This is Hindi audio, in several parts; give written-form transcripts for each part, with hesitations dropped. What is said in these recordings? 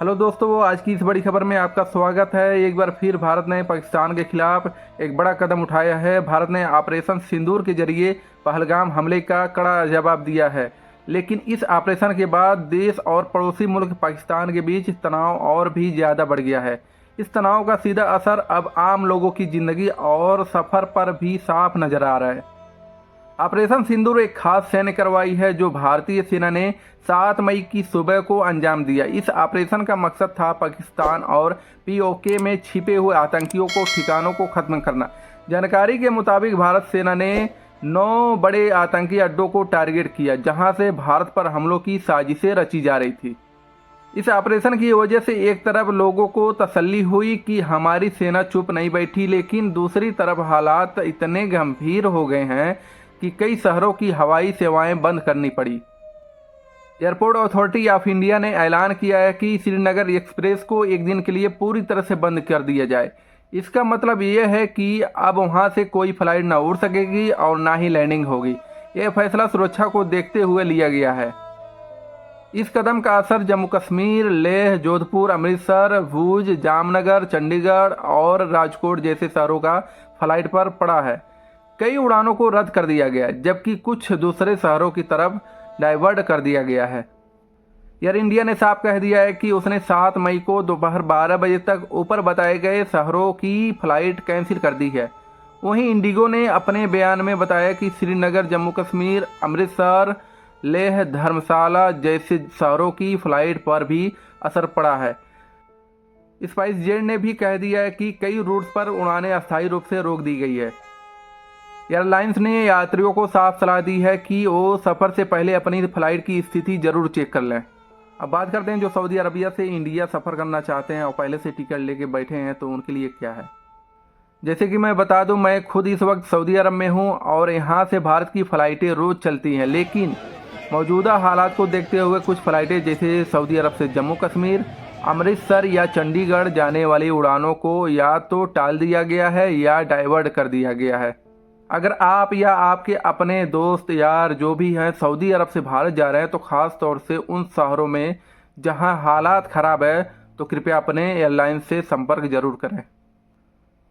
हेलो दोस्तों, आज की इस बड़ी खबर में आपका स्वागत है। एक बार फिर भारत ने पाकिस्तान के खिलाफ एक बड़ा कदम उठाया है। भारत ने ऑपरेशन सिंदूर के जरिए पहलगाम हमले का कड़ा जवाब दिया है। लेकिन इस ऑपरेशन के बाद देश और पड़ोसी मुल्क पाकिस्तान के बीच तनाव और भी ज़्यादा बढ़ गया है। इस तनाव का सीधा असर अब आम लोगों की ज़िंदगी और सफ़र पर भी साफ नज़र आ रहा है। ऑपरेशन सिंदूर एक खास सैन्य कार्रवाई है जो भारतीय सेना ने 7 मई की सुबह को अंजाम दिया। इस ऑपरेशन का मकसद था पाकिस्तान और पीओके में छिपे हुए आतंकियों को ठिकानों को खत्म करना। जानकारी के मुताबिक भारत सेना ने 9 बड़े आतंकी अड्डों को टारगेट किया जहां से भारत पर हमलों की साजिशें रची जा रही थी। इस ऑपरेशन की वजह से एक तरफ लोगों को तसल्ली हुई कि हमारी सेना चुप नहीं बैठी, लेकिन दूसरी तरफ हालात इतने गंभीर हो गए हैं कि कई शहरों की हवाई सेवाएं बंद करनी पड़ी। एयरपोर्ट अथॉरिटी ऑफ इंडिया ने ऐलान किया है कि श्रीनगर एक्सप्रेस को एक दिन के लिए पूरी तरह से बंद कर दिया जाए। इसका मतलब ये है कि अब वहां से कोई फ्लाइट ना उड़ सकेगी और ना ही लैंडिंग होगी। यह फैसला सुरक्षा को देखते हुए लिया गया है। इस कदम का असर जम्मू कश्मीर, लेह, जोधपुर, अमृतसर, भूज, जामनगर, चंडीगढ़ और राजकोट जैसे शहरों का फ्लाइट पर पड़ा है। कई उड़ानों को रद्द कर दिया गया जबकि कुछ दूसरे शहरों की तरफ डाइवर्ट कर दिया गया है। एयर इंडिया ने साफ कह दिया है कि उसने 7 मई को दोपहर 12 बजे तक ऊपर बताए गए शहरों की फ्लाइट कैंसिल कर दी है। वहीं इंडिगो ने अपने बयान में बताया कि श्रीनगर, जम्मू कश्मीर, अमृतसर, लेह, धर्मशाला जैसे शहरों की फ्लाइट पर भी असर पड़ा है। स्पाइस जेट ने भी कह दिया है कि कई रूट्स पर उड़ानें अस्थायी रूप से रोक दी गई है। एयरलाइंस ने यात्रियों को साफ सलाह दी है कि वो सफ़र से पहले अपनी फ़्लाइट की स्थिति ज़रूर चेक कर लें। अब बात करते हैं जो सऊदी अरबिया से इंडिया सफ़र करना चाहते हैं और पहले से टिकट लेके बैठे हैं तो उनके लिए क्या है। जैसे कि मैं बता दूं, मैं खुद इस वक्त सऊदी अरब में हूं और यहाँ से भारत की फ़्लाइटें रोज़ चलती हैं, लेकिन मौजूदा हालात को देखते हुए कुछ फ़्लाइटें जैसे सऊदी अरब से जम्मू कश्मीर, अमृतसर या चंडीगढ़ जाने वाली उड़ानों को या तो टाल दिया गया है या डाइवर्ट कर दिया गया है। अगर आप या आपके अपने दोस्त यार जो भी हैं सऊदी अरब से भारत जा रहे हैं तो ख़ास तौर से उन शहरों में जहां हालात ख़राब है तो कृपया अपने एयरलाइन से संपर्क जरूर करें।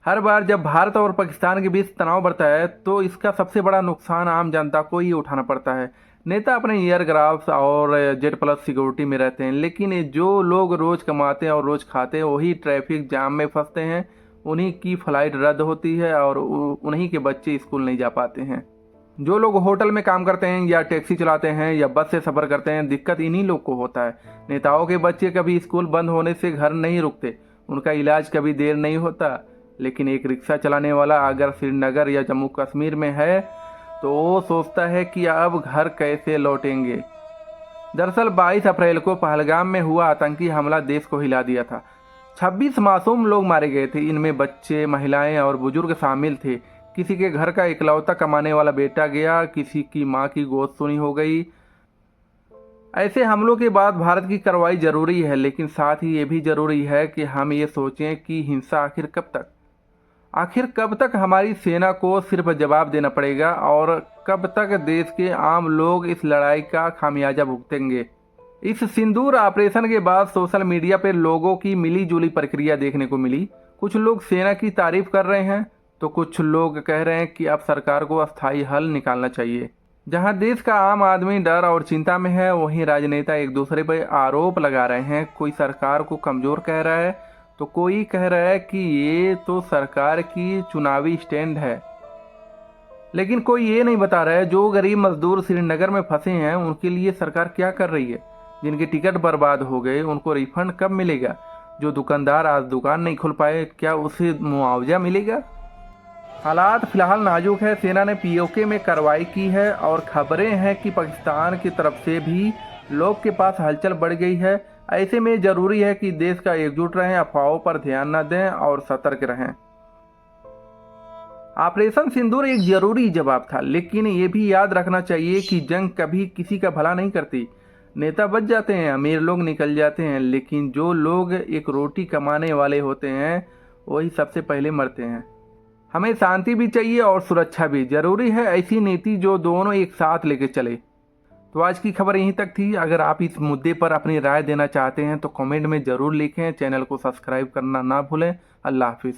हर बार जब भारत और पाकिस्तान के बीच तनाव बढ़ता है तो इसका सबसे बड़ा नुकसान आम जनता को ही उठाना पड़ता है। नेता अपने एयरक्राफ्ट और जेट प्लस सिक्योरिटी में रहते हैं, लेकिन जो लोग रोज़ कमाते हैं और रोज़ खाते हैं वही ट्रैफिक जाम में फंसते हैं। उन्हीं की फ़्लाइट रद्द होती है और उन्हीं के बच्चे स्कूल नहीं जा पाते हैं। जो लोग होटल में काम करते हैं या टैक्सी चलाते हैं या बस से सफ़र करते हैं, दिक्कत इन्हीं लोग को होता है। नेताओं के बच्चे कभी स्कूल बंद होने से घर नहीं रुकते, उनका इलाज कभी देर नहीं होता, लेकिन एक रिक्शा चलाने वाला अगर श्रीनगर या जम्मू कश्मीर में है तो वो सोचता है कि अब घर कैसे लौटेंगे। दरअसल 22 अप्रैल को पहलगाम में हुआ आतंकी हमला देश को हिला दिया था। 26 मासूम लोग मारे गए थे, इनमें बच्चे, महिलाएं और बुजुर्ग शामिल थे। किसी के घर का इकलौता कमाने वाला बेटा गया, किसी की मां की गोद सुनी हो गई। ऐसे हमलों के बाद भारत की कार्रवाई जरूरी है, लेकिन साथ ही ये भी जरूरी है कि हम ये सोचें कि हिंसा आखिर कब तक हमारी सेना को सिर्फ जवाब देना पड़ेगा और कब तक देश के आम लोग इस लड़ाई का खामियाजा भुगतेंगे। इस सिंदूर ऑपरेशन के बाद सोशल मीडिया पर लोगों की मिली जुली प्रतिक्रिया देखने को मिली। कुछ लोग सेना की तारीफ कर रहे हैं तो कुछ लोग कह रहे हैं कि अब सरकार को अस्थायी हल निकालना चाहिए। जहां देश का आम आदमी डर और चिंता में है, वहीं राजनेता एक दूसरे पर आरोप लगा रहे हैं। कोई सरकार को कमज़ोर कह रहा है तो कोई कह रहा है कि ये तो सरकार की चुनावी स्टैंड है। लेकिन कोई ये नहीं बता रहा है जो गरीब मजदूर श्रीनगर में फंसे हैं उनके लिए सरकार क्या कर रही है। जिनके टिकट बर्बाद हो गए उनको रिफंड कब मिलेगा। जो दुकानदार आज दुकान नहीं खोल पाए क्या उसे मुआवजा मिलेगा। हालात फिलहाल नाजुक है। सेना ने पीओके में कार्रवाई की है और खबरें हैं कि पाकिस्तान की तरफ से भी लोग के पास हलचल बढ़ गई है। ऐसे में जरूरी है कि देश का एकजुट रहें, अफवाहों पर ध्यान न दें और सतर्क रहें। ऑपरेशन सिंदूर एक जरूरी जवाब था, लेकिन ये भी याद रखना चाहिए कि जंग कभी किसी का भला नहीं करती। नेता बच जाते हैं, अमीर लोग निकल जाते हैं, लेकिन जो लोग एक रोटी कमाने वाले होते हैं वही सबसे पहले मरते हैं। हमें शांति भी चाहिए और सुरक्षा भी। जरूरी है ऐसी नीति जो दोनों एक साथ लेके चले। तो आज की खबर यहीं तक थी। अगर आप इस मुद्दे पर अपनी राय देना चाहते हैं तो कमेंट में ज़रूर लिखें। चैनल को सब्सक्राइब करना ना भूलें। अल्लाह हाफिज़।